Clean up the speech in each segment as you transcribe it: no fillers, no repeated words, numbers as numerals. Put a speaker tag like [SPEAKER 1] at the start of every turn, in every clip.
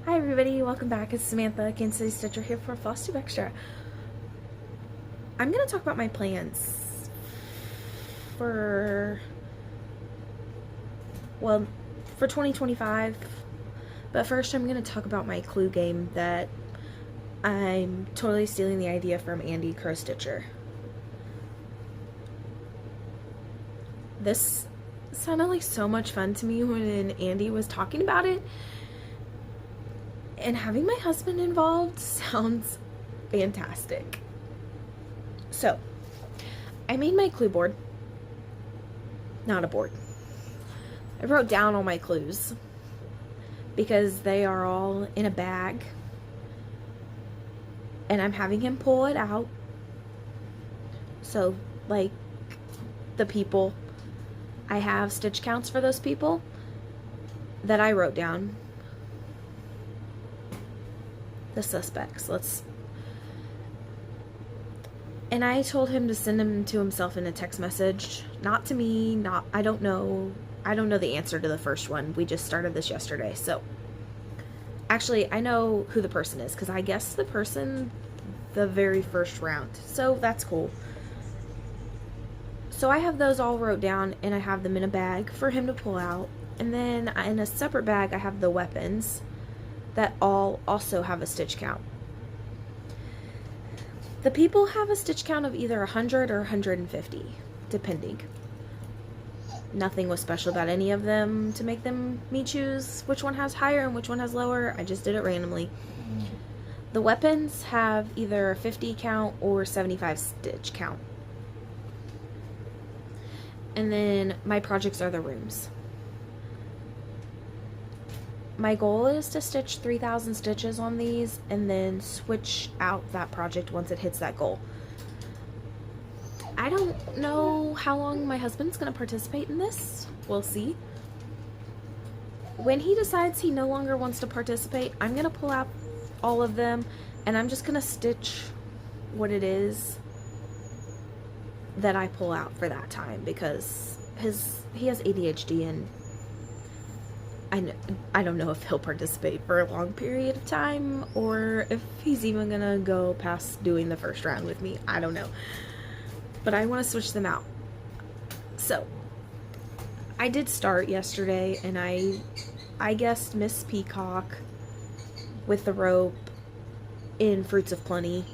[SPEAKER 1] Hi everybody, welcome back. It's Samantha, Kansas City Stitcher here for Flosstube Extra. I'm going to talk about my plans for 2025, but first I'm going to talk about my clue game that I'm totally stealing the idea from Andy Crow Stitcher. This sounded like so much fun to me when Andy was talking about it. And having my husband involved sounds fantastic. So, I made my clue board. Not a board. I wrote down all my clues because they are all in a bag. And I'm having him pull it out. So, like, the people, I have stitch counts for those people that I wrote down. The suspects. And I told him to send them to himself in a text message, not to me. I don't know the answer to the first one. We just started this yesterday. So actually I know who the person is because I guessed the person the very first round. So that's cool. So I have those all wrote down and I have them in a bag for him to pull out. And then in a separate bag I have the weapons that all also have a stitch count. The people have a stitch count of either 100 or 150, depending. Nothing was special about any of them to make me choose which one has higher and which one has lower. I just did it randomly. The weapons have either a 50 count or 75 stitch count. And then my projects are the rooms. My goal is to stitch 3,000 stitches on these and then switch out that project once it hits that goal. I don't know how long my husband's going to participate in this. We'll see. When he decides he no longer wants to participate, I'm going to pull out all of them and I'm just going to stitch what it is that I pull out for that time because he has ADHD and I don't know if he'll participate for a long period of time or if he's even gonna go past doing the first round with me. I don't know. But I want to switch them out. So, I did start yesterday and I guessed Miss Peacock with the rope in Fruits of Plenty.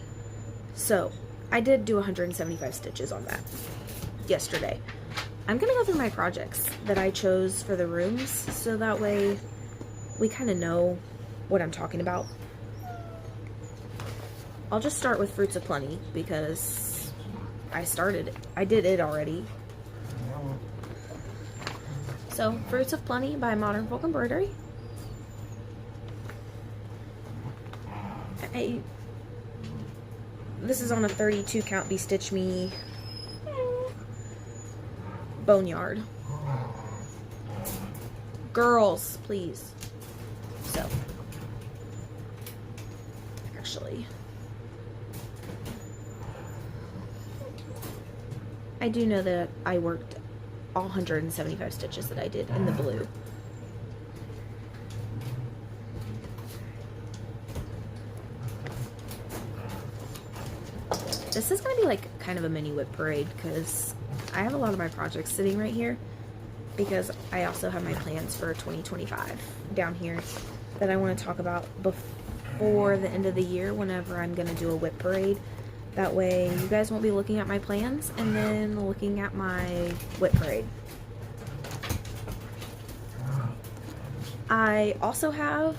[SPEAKER 1] So, I did do 175 stitches on that yesterday. I'm gonna go through my projects that I chose for the rooms so that way we kind of know what I'm talking about. I'll just start with Fruits of Plenty because I did it already. So, Fruits of Plenty by Modern Folk Embroidery. This is on a 32 count Be Stitch Me Boneyard. Girls, please. So, actually, I do know that I worked all 175 stitches that I did in the blue. This is going to be like kind of a mini whip parade because I have a lot of my projects sitting right here because I also have my plans for 2025 down here that I want to talk about before the end of the year whenever I'm going to do a whip parade. That way you guys won't be looking at my plans and then looking at my whip parade. I also have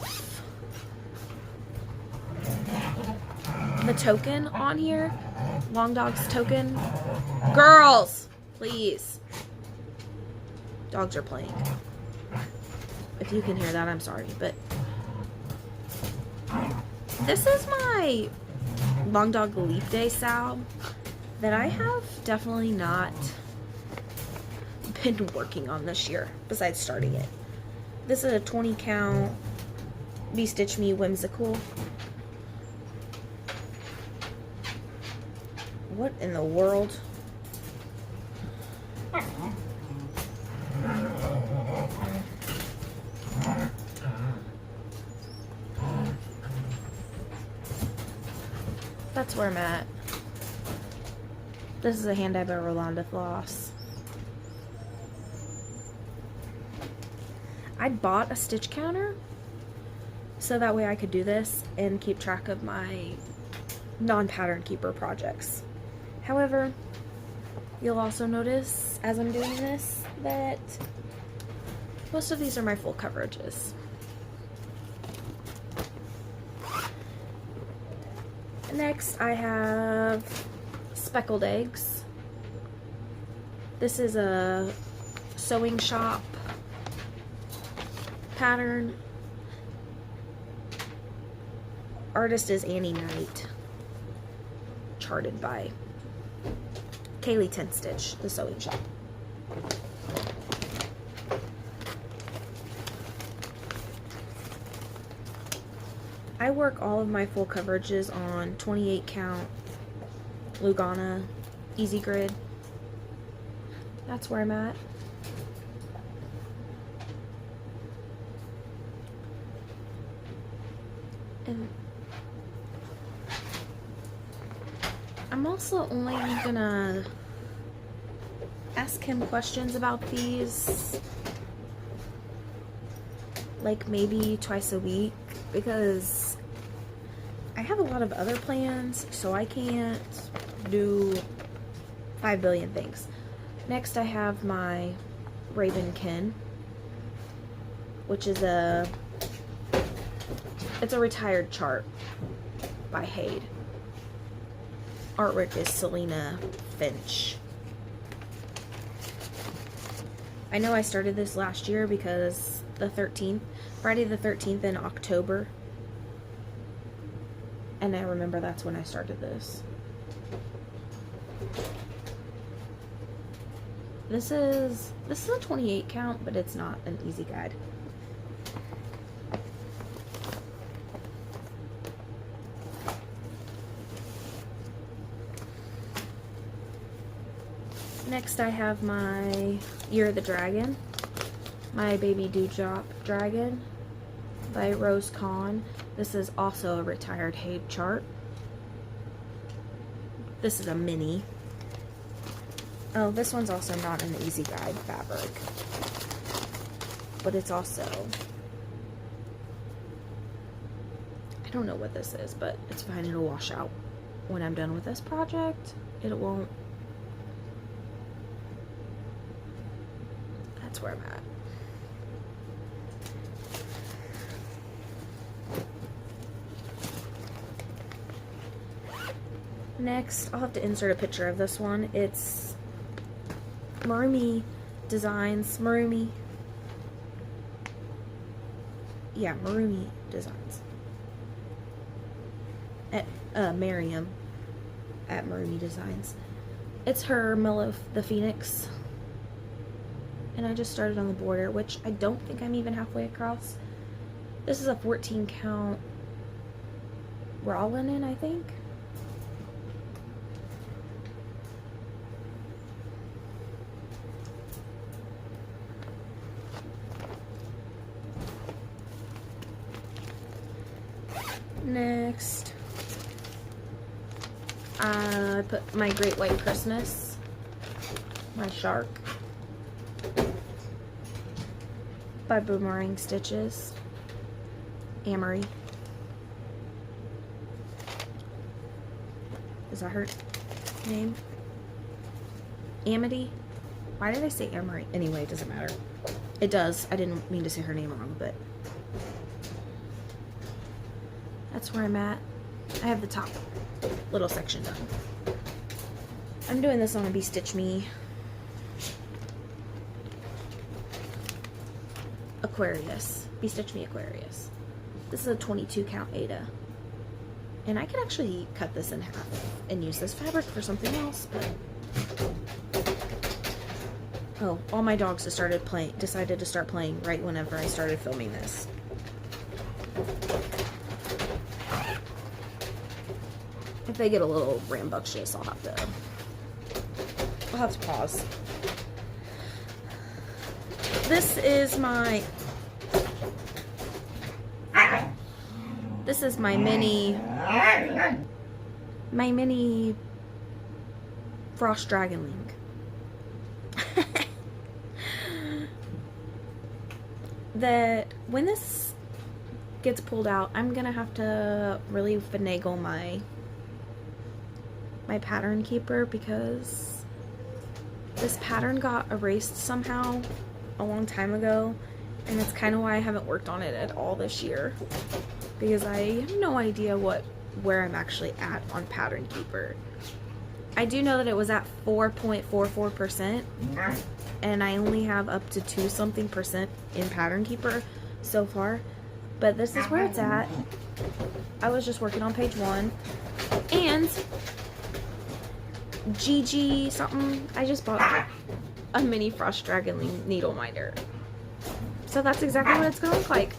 [SPEAKER 1] the token on here. Long Dog's token. Girls! Please. Dogs are playing. If you can hear that, I'm sorry, but this is my Long Dog Leap Day salve that I have definitely not been working on this year, besides starting it. This is a 20 count Be Stitch Me Whimsical. What in the world? that's where I'm at. This is a hand-dyed by Rolanda floss. I bought a stitch counter so that way I could do this and keep track of my non-pattern keeper projects. However, you'll also notice as I'm doing this that most of these are my full coverages. Next, I have speckled eggs. This is a sewing shop pattern. Artist is Annie Knight. Charted by Kaylee Ten Stitch, the sewing shop. I work all of my full coverages on 28 count Lugana Easy Grid. That's where I'm at. And I'm also only gonna ask him questions about these like maybe twice a week, because I have a lot of other plans, so I can't do 5 billion things. Next, I have my Ravenkin, which is it's a retired chart by Hade. Artwork is Selena Finch. I know I started this last year because the 13th, Friday the 13th in October, and I remember that's when I started this. This is a 28 count, but it's not an easy guide. Next, I have my Year of the Dragon, my Baby Dewdrop Dragon by Rose Kahn. This is also a retired Hade chart. This is a mini. Oh, this one's also not an easy guide fabric, but it's also, I don't know what this is, but it's fine. It'll wash out when I'm done with this project. It won't. That's where I'm at. Next, I'll have to insert a picture of this one. It's Marumi Designs. Marumi. Yeah, Marumi Designs. At Miriam at Marumi Designs. It's her Mellow the Phoenix. And I just started on the border, which I don't think I'm even halfway across. This is a 14 count raw linen, I think. Next, I put my Great White Christmas, my shark, by Boomerang Stitches, Amory. Is that her name? Amity? Why did I say Amory? Anyway, it doesn't matter. It does. I didn't mean to say her name wrong, but that's where I'm at. I have the top little section done. I'm doing this on a Be Stitch Me Aquarius. Be Stitch Me Aquarius. This is a 22 count Ada. And I could actually cut this in half and use this fabric for something else, but oh, all my dogs decided to start playing right whenever I started filming this. If they get a little rambunctious, I'll have to pause. This is my mini my mini frost dragonling. That when this gets pulled out, I'm gonna have to really finagle my pattern keeper, because this pattern got erased somehow a long time ago, and that's kind of why I haven't worked on it at all this year, because I have no idea where I'm actually at on pattern keeper. I do know that it was at 4.44%, and I only have up to 2 something percent in pattern keeper so far, but this is where it's at. I was just working on page 1, and GG something, I just bought a mini frost dragonling needle minder, so that's exactly what it's gonna look like.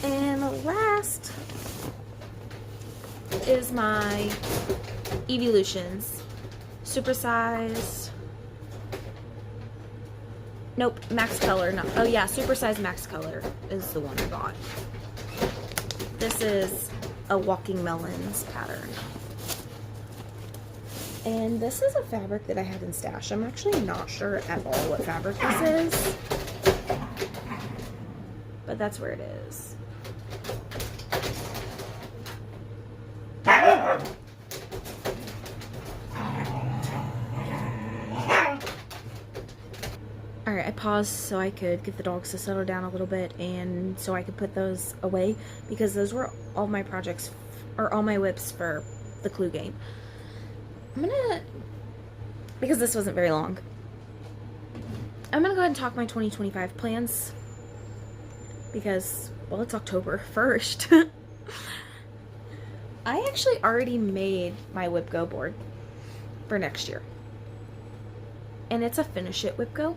[SPEAKER 1] And the last is my Evolutions supersized. Nope, max color. No, oh yeah, supersized max color is the one I bought. This is a walking melons pattern, and this is a fabric that I had in stash. I'm actually not sure at all what fabric this is, but that's where it is. Alright, I paused so I could get the dogs to settle down a little bit, and so I could put those away, because those were all my projects, or all my whips for the Clue game. I'm gonna, because this wasn't very long, I'm gonna go ahead and talk my 2025 plans, because, well, it's October 1st. I actually already made my whip go board for next year, and it's a finish it whip go.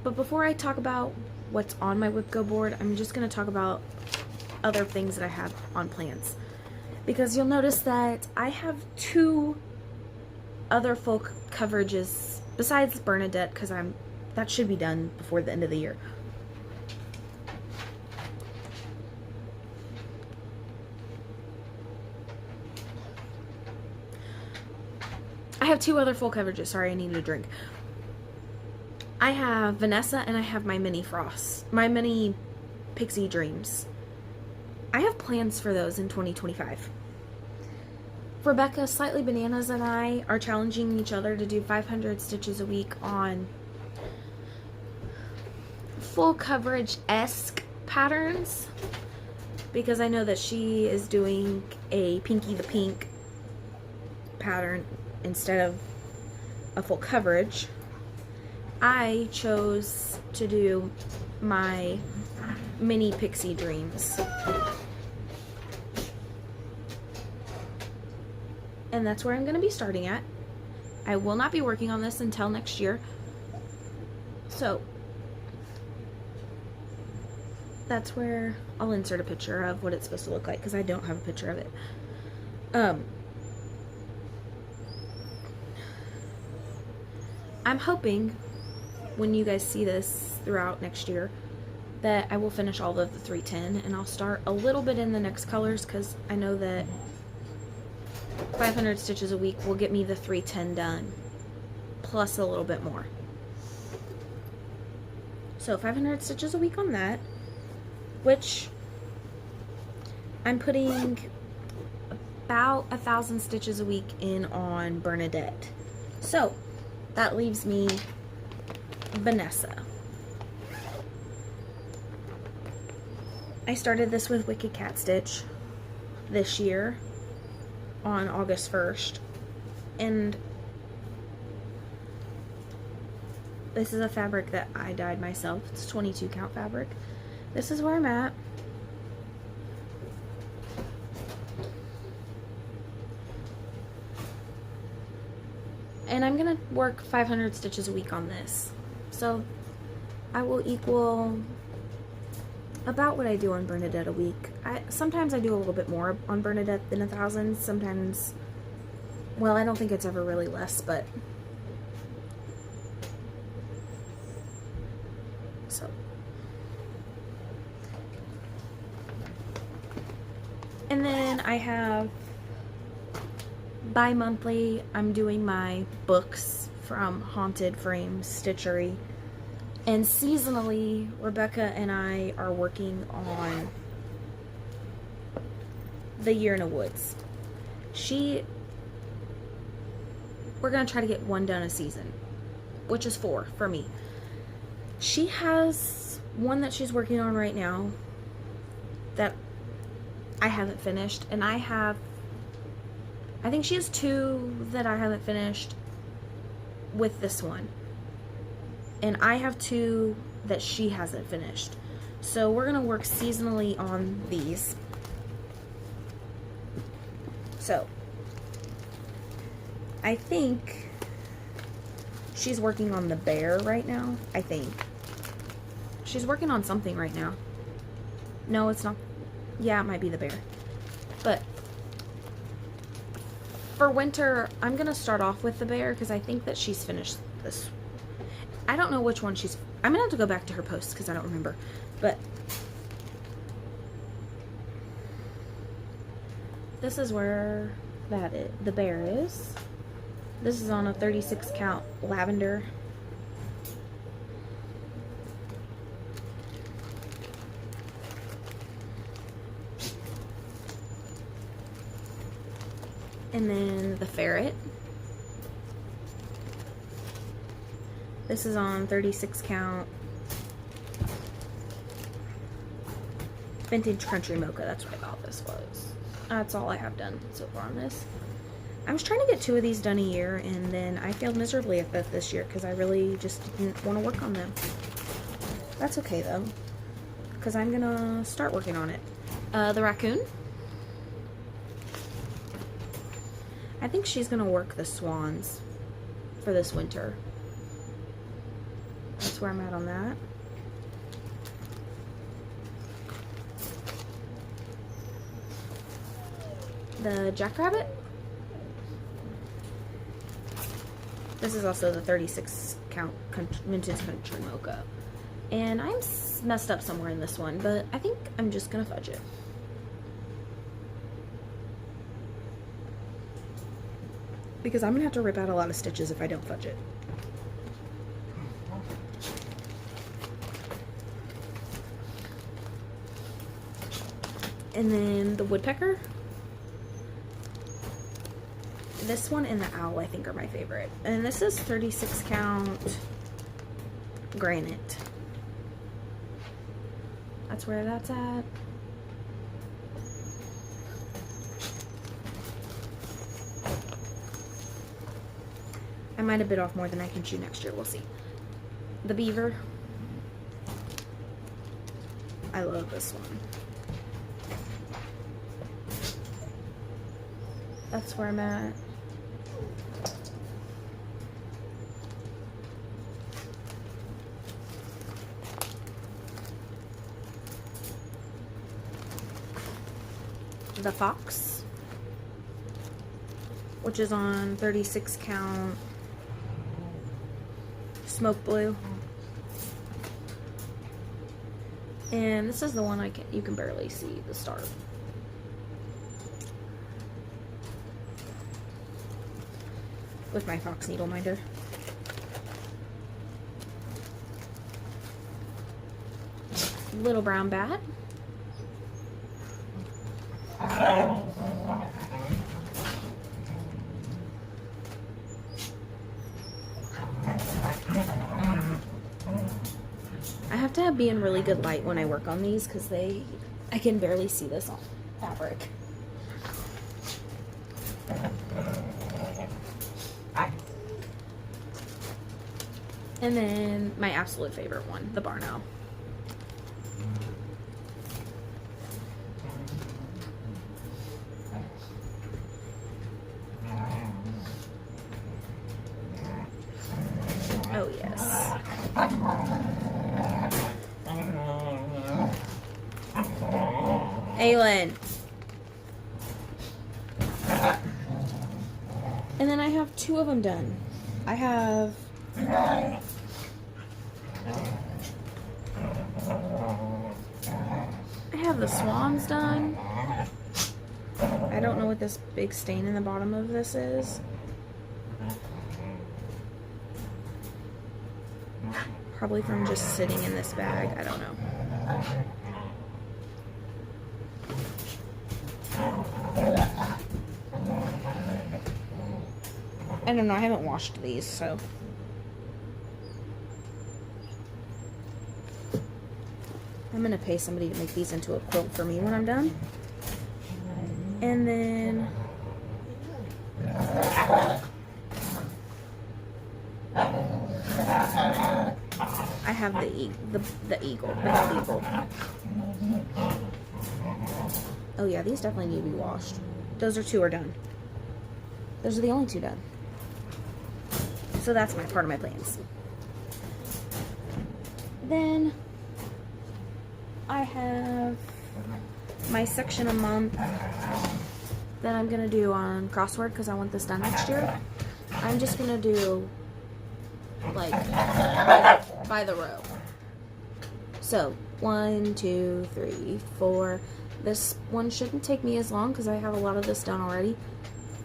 [SPEAKER 1] But before I talk about what's on my whip go board, I'm just going to talk about other things that I have on plans, because you'll notice that I have 2 other full coverages besides Bernadette, because that should be done before the end of the year. I have 2 other full coverages. Sorry, I needed a drink. I have Vanessa, and I have my mini Frost, my mini Pixie Dreams. I have plans for those in 2025. Rebecca, Slightly Bananas, and I are challenging each other to do 500 stitches a week on full coverage-esque patterns, because I know that she is doing a Pinky the Pink pattern instead of a full coverage. I chose to do my mini Pixie Dreams, and that's where I'm going to be starting at. I will not be working on this until next year, so that's where I'll insert a picture of what it's supposed to look like, because I don't have a picture of it. I'm hoping when you guys see this throughout next year that I will finish all of the 310, and I'll start a little bit in the next colors, because I know that 500 stitches a week will get me the 310 done, plus a little bit more. So 500 stitches a week on that, which I'm putting about 1,000 stitches a week in on Bernadette. So that leaves me Vanessa. I started this with Wicked Cat Stitch this year on August 1st, and this is a fabric that I dyed myself. It's 22 count fabric. This is where I'm at. And I'm gonna work 500 stitches a week on this, so I will equal about what I do on Bernadette a week. Sometimes I do a little bit more on Bernadette than 1,000. Sometimes, well, I don't think it's ever really less, but So. And then I have bi-monthly, I'm doing my books from Haunted Frames Stitchery. And seasonally, Rebecca and I are working on The Year in the Woods. We're going to try to get one done a season, which is 4 for me. She has one that she's working on right now that I haven't finished, and I think she has 2 that I haven't finished with this one. And I have 2 that she hasn't finished. So we're going to work seasonally on these. So, I think she's working on the bear right now. I think. She's working on something right now. No, it's not. Yeah, it might be the bear. But for winter, I'm going to start off with the bear because I think that she's finished this. I don't know which one she's... I'm going to have to go back to her posts because I don't remember. But this is where the bear is. This is on a 36 count lavender. And then the ferret. This is on 36 count vintage country mocha. That's what I thought this was. That's all I have done so far on this. I was trying to get 2 of these done a year, and then I failed miserably at that this year because I really just didn't want to work on them. That's okay though, because I'm gonna start working on it. The raccoon. I think she's gonna work the swans for this winter. That's where I'm at on that. The jackrabbit. This is also the 36 count vintage country mocha. And I'm messed up somewhere in this one, but I think I'm just gonna fudge it. Because I'm gonna have to rip out a lot of stitches if I don't fudge it. And then the woodpecker. This one and the owl I think are my favorite. And this is 36 count granite. That's where that's at. I might have bit off more than I can chew next year. We'll see. The beaver. I love this one. That's where I'm at. The fox, which is on 36 count smoke blue. And this is the one you can barely see the star. With my fox needle minder. Little brown bat. I have to be in really good light when I work on these because I can barely see this on fabric. And then my absolute favorite one, the barn owl. Oh yes. Aylin. And then I have 2 of them done. I have I have the swans done. I don't know what this big stain in the bottom of this is. Probably from just sitting in this bag. I don't know. I don't know. I haven't washed these, so. I'm going to pay somebody to make these into a quilt for me when I'm done. And then I have the eagle, the bald eagle. Oh yeah, these definitely need to be washed. Those two are done. Those are the only two done. So that's my part of my plans. Then I have my section a month that I'm gonna do on crossword because I want this done next year. I'm just gonna do like by the row. So 1, 2, 3, 4. This one shouldn't take me as long because I have a lot of this done already.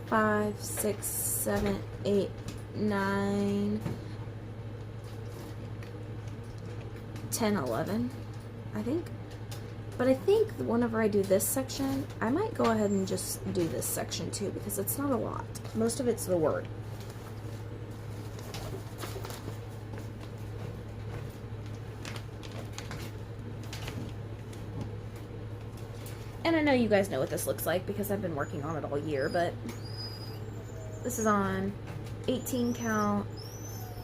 [SPEAKER 1] 5, 6, 7, 8, 9, 10, 11, I think. But I think whenever I do this section, I might go ahead and just do this section too because it's not a lot. Most of it's the word. And I know you guys know what this looks like because I've been working on it all year, but this is on 18 count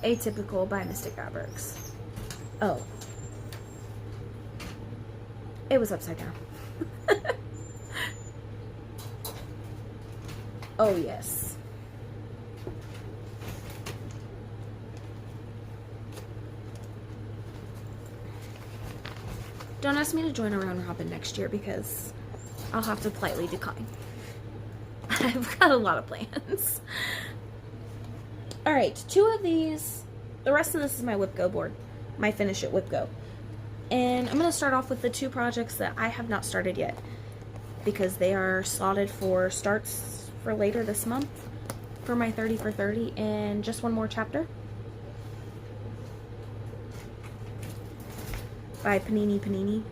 [SPEAKER 1] Atypical by Mystic Fabrics. Oh. It was upside down. Oh, yes. Don't ask me to join a round robin next year because I'll have to politely decline. I've got a lot of plans. Alright, 2 of these. The rest of this is my WhipGo board. My Finish It WhipGo. And I'm going to start off with the 2 projects that I have not started yet because they are slotted for starts for later this month for my 30 for 30 and just one more chapter by Panini.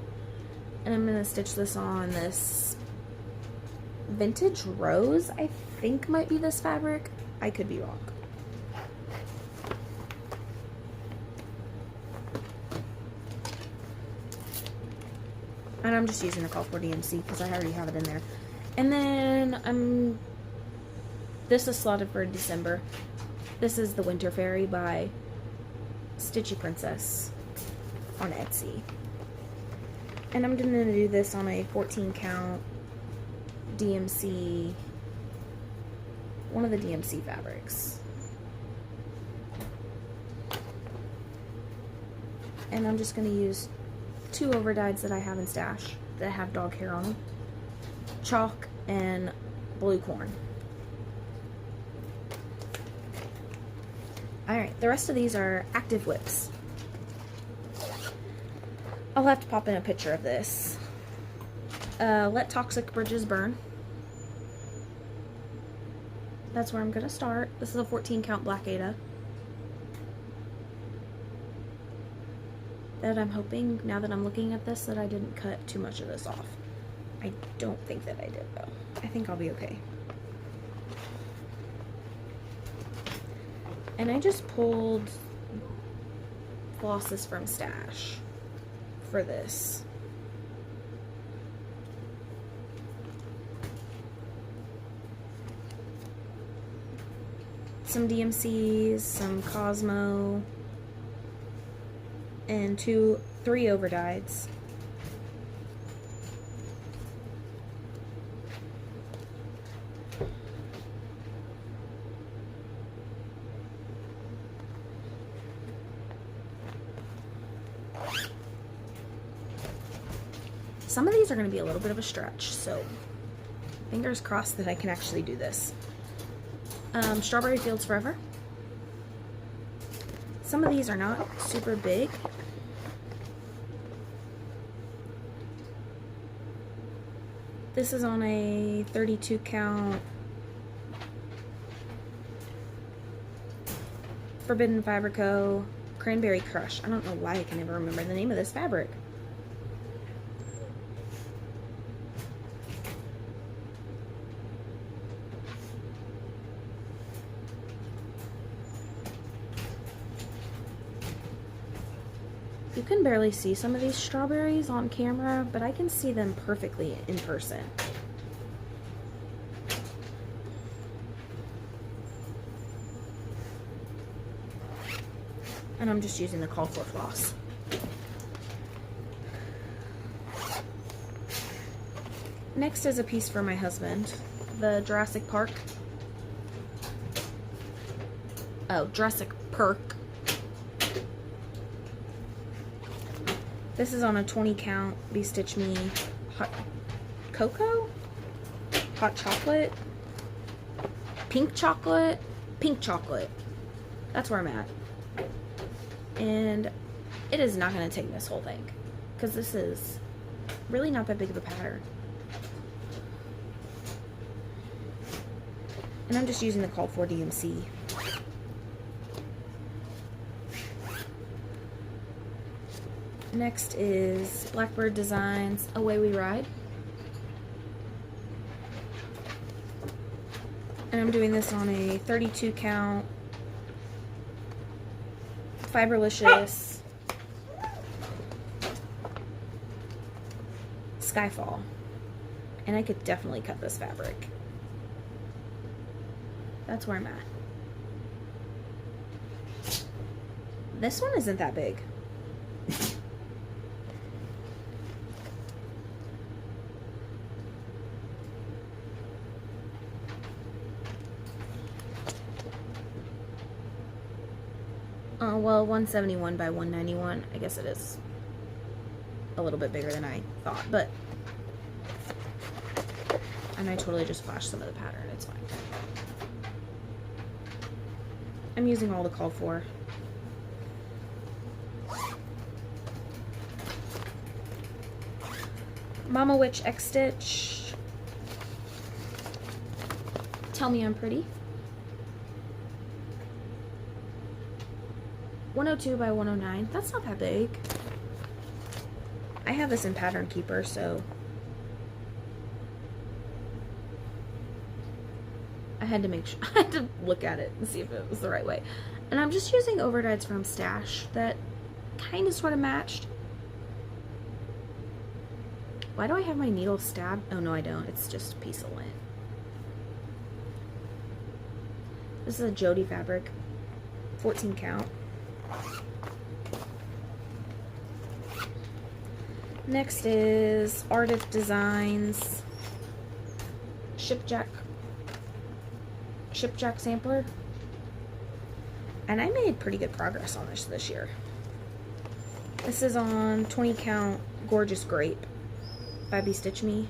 [SPEAKER 1] And I'm going to stitch this on this Vintage Rose, I think might be this fabric. I could be wrong. And I'm just using the Call for DMC because I already have it in there. And then this is slotted for December. This is the Winter Fairy by Stitchy Princess on Etsy. And I'm going to do this on a 14 count DMC, one of the DMC fabrics. And I'm just going to use 2 overdyes that I have in stash that have dog hair on them. Chalk and blue corn. Alright, the rest of these are active whips. I'll have to pop in a picture of this. Let Toxic Bridges Burn. That's where I'm going to start. This is a 14 count Black Ada. That I'm hoping, now that I'm looking at this, that I didn't cut too much of this off. I don't think that I did, though. I think I'll be okay. And I just pulled flosses from stash for this. Some DMCs, some Cosmo, and 3 overdyes. Some of these are going to be a little bit of a stretch, so fingers crossed that I can actually do this. Strawberry Fields Forever. Some of these are not super big, This is on a 32 count Forbidden Fabrico Cranberry Crush. I don't know why I can never remember the name of this fabric. You can barely see some of these strawberries on camera, but I can see them perfectly in person. And I'm just using the call for floss. Next is a piece for my husband, the Jurassic Park. Oh, Jurassic Perk. This is on a 20 count Be Stitch Me hot cocoa, hot chocolate, pink chocolate, pink chocolate. That's where I'm at. And it is not going to take this whole thing because this is really not that big of a pattern. And I'm just using the call for DMC. Next is Blackbird Designs Away We Ride. And I'm doing this on a 32 count Fiberlicious Skyfall. And I could definitely cut this fabric. That's where I'm at. This one isn't that big. Well, 171 by 191. I guess it is a little bit bigger than I thought, but and I totally just flashed some of the pattern. It's fine. I'm using all the called for. Mama Witch X Stitch. Tell Me I'm Pretty. 102 by 109. That's not that big. I have this in Pattern Keeper, so I had to make sure, I had to look at it and see if it was the right way. And I'm just using overdyes from Stash that kind of sort of matched. Why do I have my needle stabbed? Oh no, I don't. It's just a piece of lint. This is a Jody fabric, 14 count. Next is Artist Designs Shipjack sampler. And I made pretty good progress on this year. This is on 20 count Gorgeous Grape by Be Stitch Me.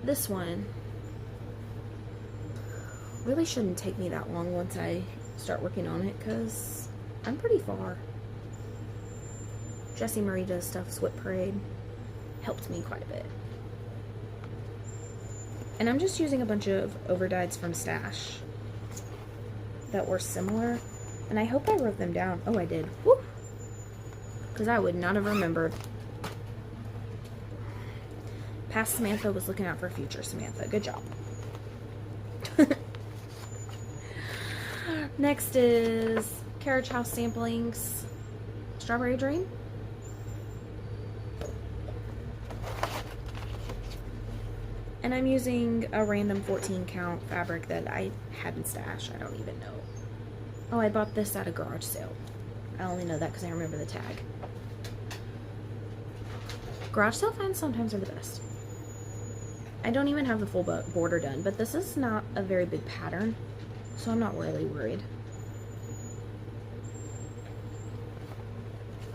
[SPEAKER 1] This one really shouldn't take me that long once I start working on it because I'm pretty far. Jessie Marie Does Stuff Swip Parade helped me quite a bit. And I'm just using a bunch of overdyes from Stash that were similar. And I hope I wrote them down. Oh, I did. Woo! Because I would not have remembered. Past Samantha was looking out for future Samantha. Good job. Next is Carriage House Samplings Strawberry Dream. And I'm using a random 14 count fabric that I had in Stash. I don't even know. Oh, I bought this at a garage sale. I only know that because I remember the tag. Garage sale finds sometimes are the best. I don't even have the full border done, but this is not a very big pattern, so I'm not really worried.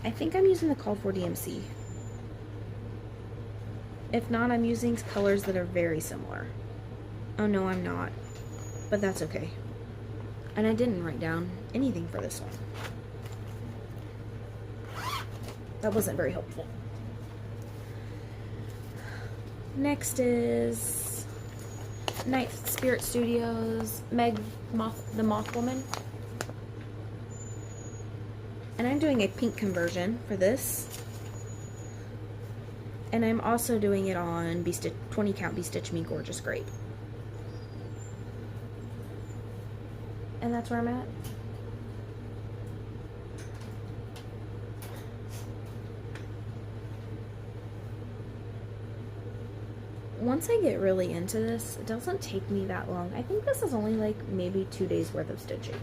[SPEAKER 1] I think I'm using the called for DMC. If not, I'm using colors that are very similar. Oh no, I'm not, but that's okay. And I didn't write down anything for this one. That wasn't very helpful. Next is Night Spirit Studios the Moth Woman. And I'm doing a pink conversion for this. And I'm also doing it on 20 count Be Stitch Me Gorgeous Grape. And that's where I'm at. Once I get really into this, it doesn't take me that long. I think this is only like maybe 2 days worth of stitching.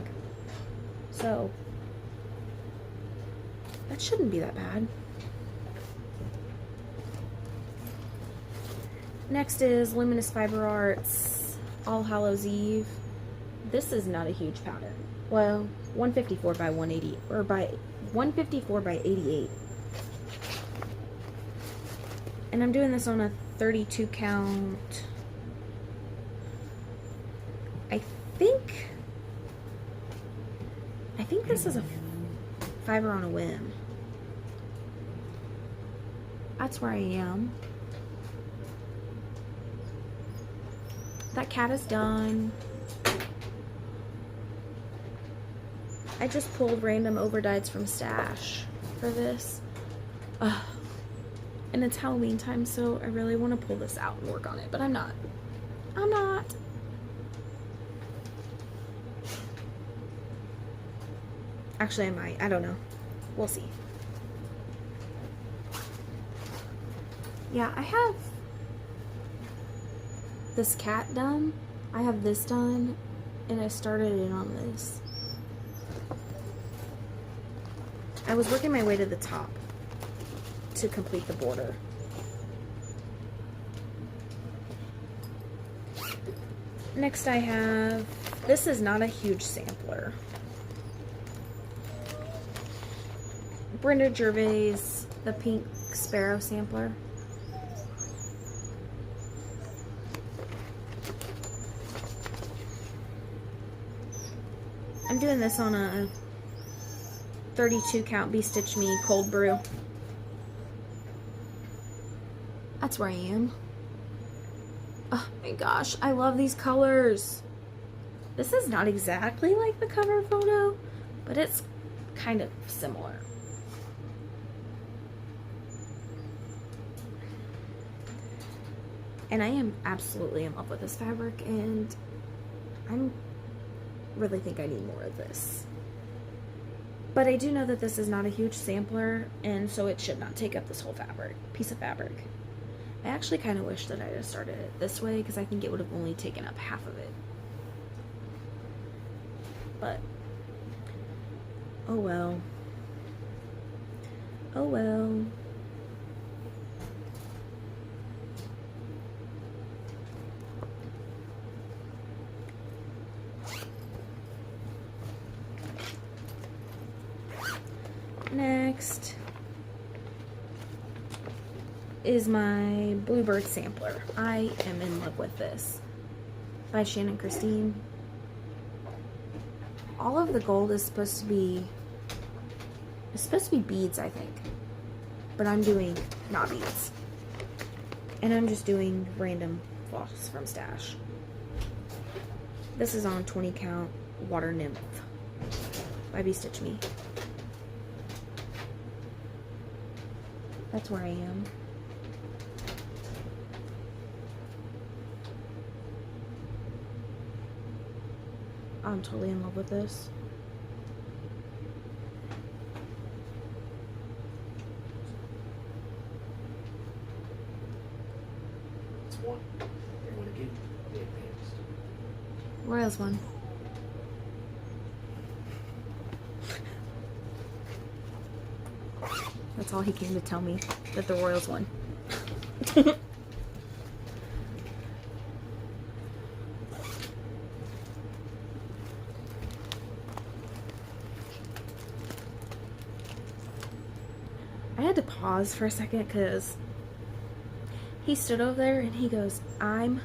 [SPEAKER 1] So that shouldn't be that bad. Next is Luminous Fiber Arts All Hallows Eve. This is not a huge pattern. Well, 154 by 180, or by 154 by 88. And I'm doing this on a 32 count. I think this is a fiber on a whim. That's where I am. That cat is done. I just pulled random overdyes from stash for this. And it's Halloween time, so I really want to pull this out and work on it, but I'm not. I'm not. Actually, I might. I don't know. We'll see. Yeah, I have this cat done. I have this done, and I started in on this. I was working my way to the top to complete the border. Next I have, this is not a huge sampler. Brenda Gervais, the Pink Sparrow sampler. I'm doing this on a 32 count Be Stitch Me Cold Brew. That's where I am. Oh my gosh, I love these colors. This is not exactly like the cover photo, but it's kind of similar. And I am absolutely in love with this fabric, and I really think I need more of this. But I do know that this is not a huge sampler, and so it should not take up this whole piece of fabric. I actually kind of wish that I just started it this way, because I think it would have only taken up half of it. But, oh well. Oh well. Next is my Bluebird sampler. I am in love with this. By Shannon Christine. All of the gold is supposed to be beads, I think. But I'm doing not beads. And I'm just doing random floss from stash. This is on 20 count Water Nymph by Be Stitch Me. That's where I am. I'm totally in love with this.
[SPEAKER 2] It's one. You want to get the advanced.
[SPEAKER 1] Royals one. That's all he came to tell me, that the Royals won. I had to pause for a second because he stood over there and he goes, and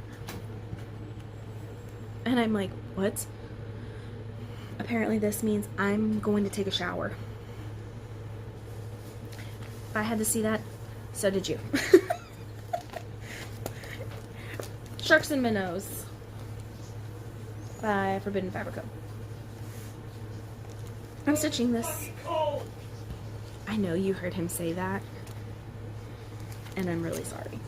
[SPEAKER 1] I'm like, what? Apparently this means I'm going to take a shower. If I had to see that, so did you. Sharks and Minnows by Forbidden Fabric Co. I'm stitching this. I know you heard him say that, and I'm really sorry.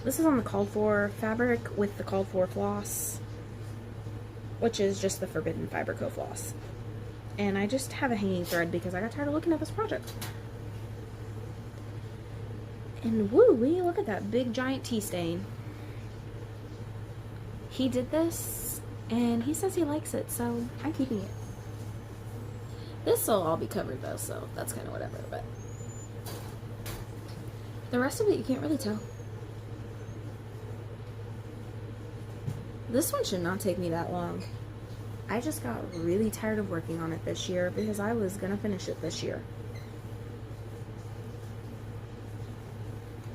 [SPEAKER 1] This is on the called for fabric with the called for floss, which is just the Forbidden Fabric Co. floss. And I just have a hanging thread because I got tired of looking at this project. And woo-wee, look at that big giant tea stain. He did this, and he says he likes it, so I'm keeping it. This will all be covered though, so that's kind of whatever, but the rest of it you can't really tell. This one should not take me that long. I just got really tired of working on it this year because I was gonna finish it this year.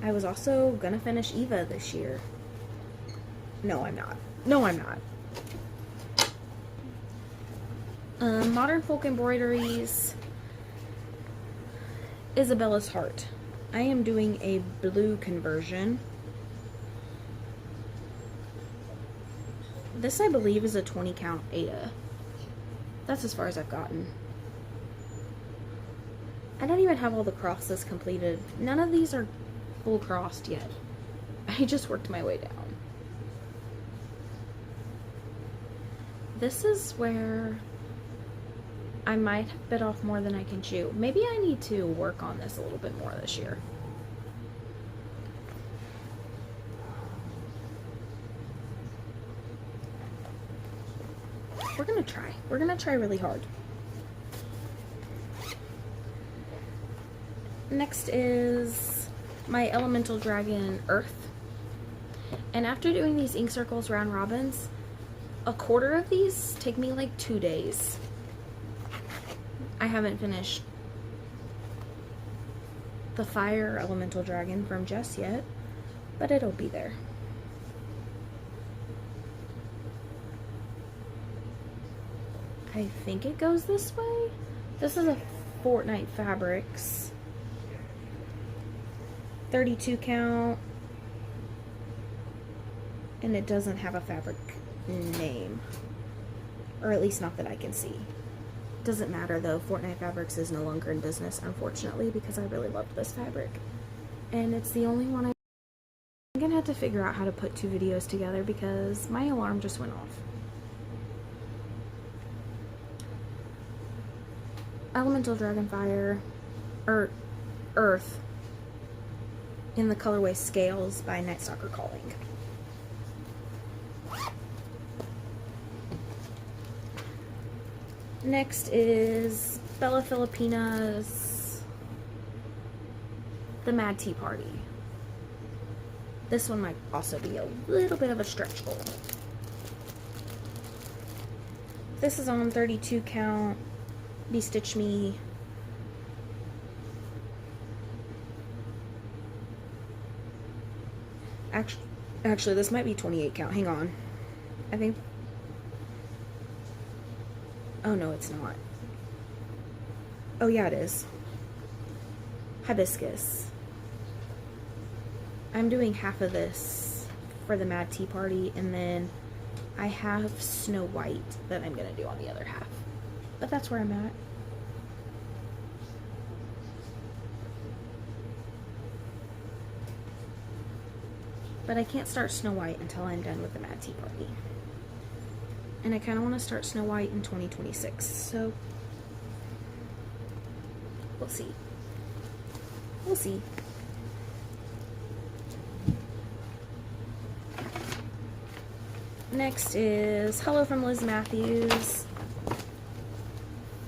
[SPEAKER 1] I was also gonna finish Eva this year. No, I'm not. No, I'm not. Modern Folk Embroideries, Isabella's Heart. I am doing a blue conversion. This, I believe, is a 20 count Ada. That's as far as I've gotten. I don't even have all the crosses completed. None of these are full crossed yet. I just worked my way down. This is where I might have bit off more than I can chew. Maybe I need to work on this a little bit more this year. We're gonna try. We're gonna try really hard. Next is my Elemental Dragon Earth. And after doing these ink circles round robins, a quarter of these take me like 2 days. I haven't finished the Fire Elemental Dragon from Jess yet, but it'll be there. I think it goes this way. This is a Fortnite Fabrics 32 count, and it doesn't have a fabric name, or at least not that I can see. Doesn't matter though, Fortnite Fabrics is no longer in business, unfortunately, because I really loved this fabric. And it's the only one I'm gonna have to figure out how to put 2 videos together because my alarm just went off. Elemental Dragonfire, or Earth, in the colorway Scales by Night Stalker Calling. Next is Bella Filipina's The Mad Tea Party. This one might also be a little bit of a stretch goal. This is on 32 count. Stitch Me. Actually, this might be 28 count. Hang on. I think. Oh no, it's not. Oh yeah, it is. Hibiscus. I'm doing half of this for the Mad Tea Party, and then I have Snow White that I'm gonna do on the other half. But that's where I'm at. But I can't start Snow White until I'm done with the Mad Tea Party. And I kind of want to start Snow White in 2026, so we'll see. We'll see. Next is Hello from Liz Matthews.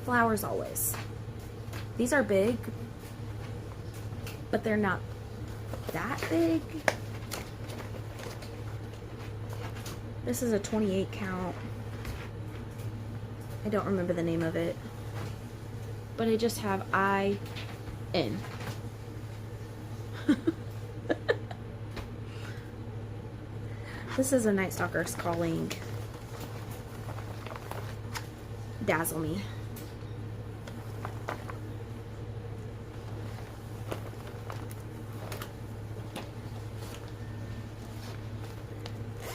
[SPEAKER 1] Flowers Always. These are big, but they're not that big. This is a 28 count. I don't remember the name of it, but I just have I-N. This is a Night Stalker's Calling Dazzle Me.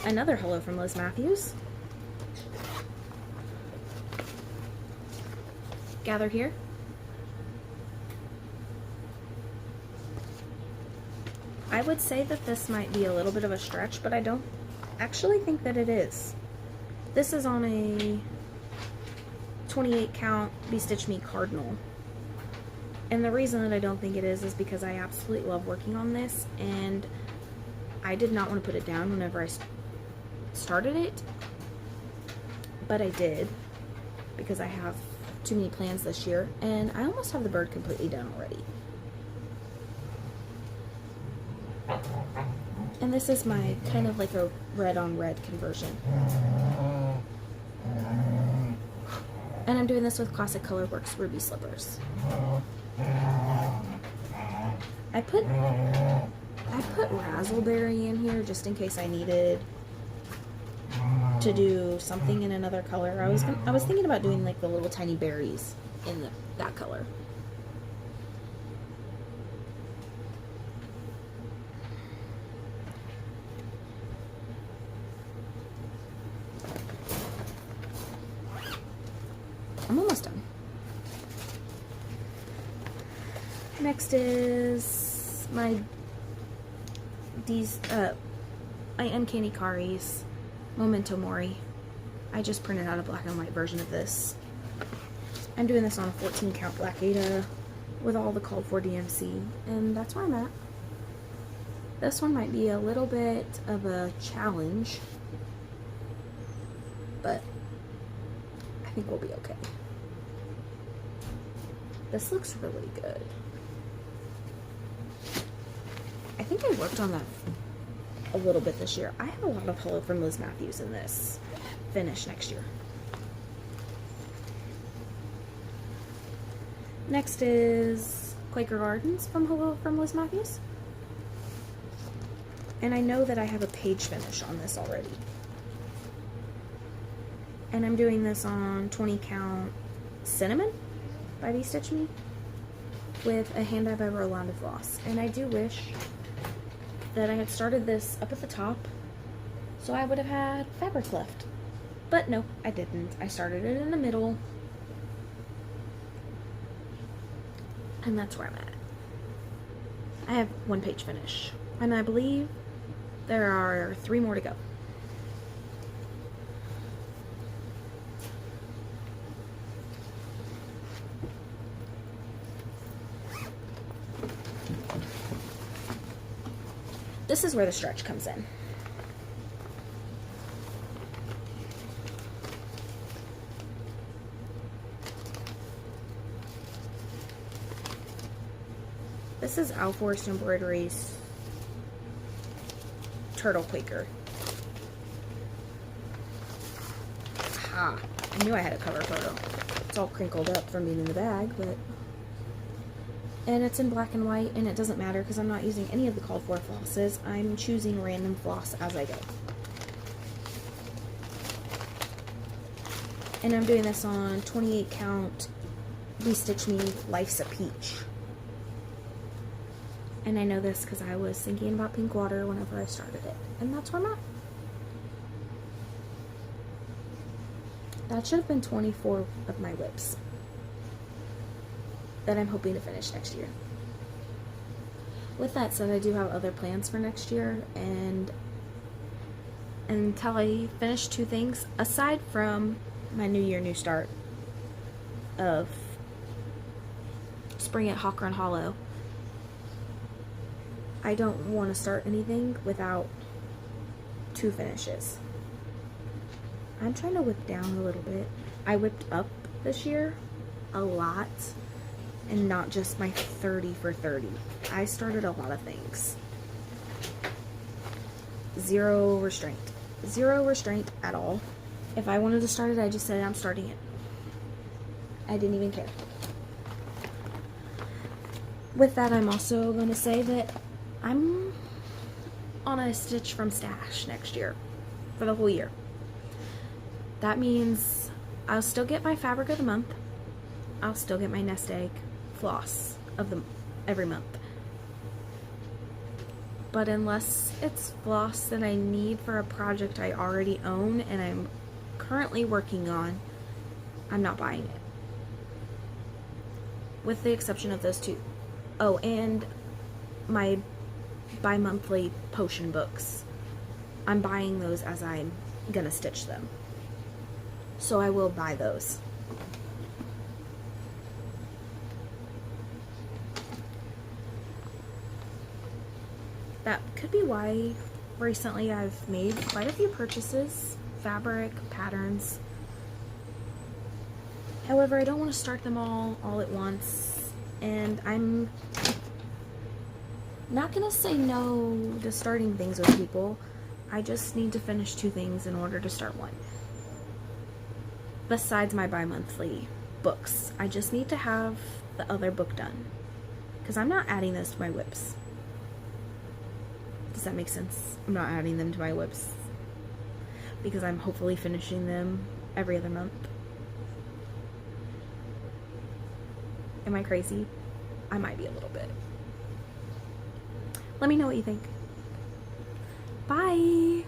[SPEAKER 1] Another hello from Liz Matthews. Gather Here. I would say that this might be a little bit of a stretch, but I don't actually think that it is. This is on a 28 count Be Stitch Me Cardinal. And the reason that I don't think it is because I absolutely love working on this, and I did not want to put it down whenever I started it, but I did because I have too many plans this year, and I almost have the bird completely done already. And this is my kind of like a red on red conversion. And I'm doing this with Classic Colorworks Ruby Slippers. I put Razzleberry in here just in case I needed to do something in another color. I was thinking about doing like the little tiny berries in that color. I'm almost done. Next is my Uncanny Karis Memento Mori. I just printed out a black and white version of this. I'm doing this on a 14 count Black Ada with all the called for DMC, and that's where I'm at. This one might be a little bit of a challenge, but I think we'll be okay. This looks really good. I think I worked on that a little bit this year. I have a lot of hello from Liz Matthews in this finish next year. Next is Quaker Gardens from Hello from Liz Matthews. And I know that I have a page finish on this already. And I'm doing this on 20 count Cinnamon by Be Stitch Me with a hand dye by Rolanda Floss. And I do wish that I had started this up at the top so I would have had fabric left. But no, I didn't. I started it in the middle. And that's where I'm at. I have one page finish. And I believe there are 3 more to go. This is where the stretch comes in. This is Owl Forest Embroidery's Turtle Quaker. Aha! I knew I had a cover photo. It's all crinkled up from being in the bag, but... And it's in black and white, and it doesn't matter because I'm not using any of the called for flosses. I'm choosing random floss as I go. And I'm doing this on 28 count Be Stitch Me Life's a Peach. And I know this because I was thinking about pink water whenever I started it. And that's where I'm at. That should have been 24 of my whips that I'm hoping to finish next year. With that said, I do have other plans for next year, and until I finish 2 things, aside from my New Year, New Start of Spring at Hawk Run Hollow, I don't want to start anything without 2 finishes. I'm trying to whip down a little bit. I whipped up this year a lot, and not just my 30 for 30. I started a lot of things. Zero restraint. Zero restraint at all. If I wanted to start it, I just said I'm starting it. I didn't even care. With that, I'm also going to say that I'm on a Stitch from Stash next year. for the whole year. That means I'll still get my fabric of the month. I'll still get my nest egg floss of the every month. But unless it's floss that I need for a project I already own and I'm currently working on, I'm not buying it. With the exception of those two. Oh, and my bi-monthly potion books. I'm buying those as I'm gonna stitch them. So I will buy those. That could be why recently I've made quite a few purchases, fabric, patterns. However, I don't want to start them all at once, and I'm not gonna say no to starting things with people. I just need to finish 2 things in order to start one. Besides my bi-monthly books, I just need to have the other book done, because I'm not adding those to my whips. Does that make sense? I'm not adding them to my whips because I'm hopefully finishing them every other month. Am I crazy? I might be a little bit. Let me know what you think. Bye!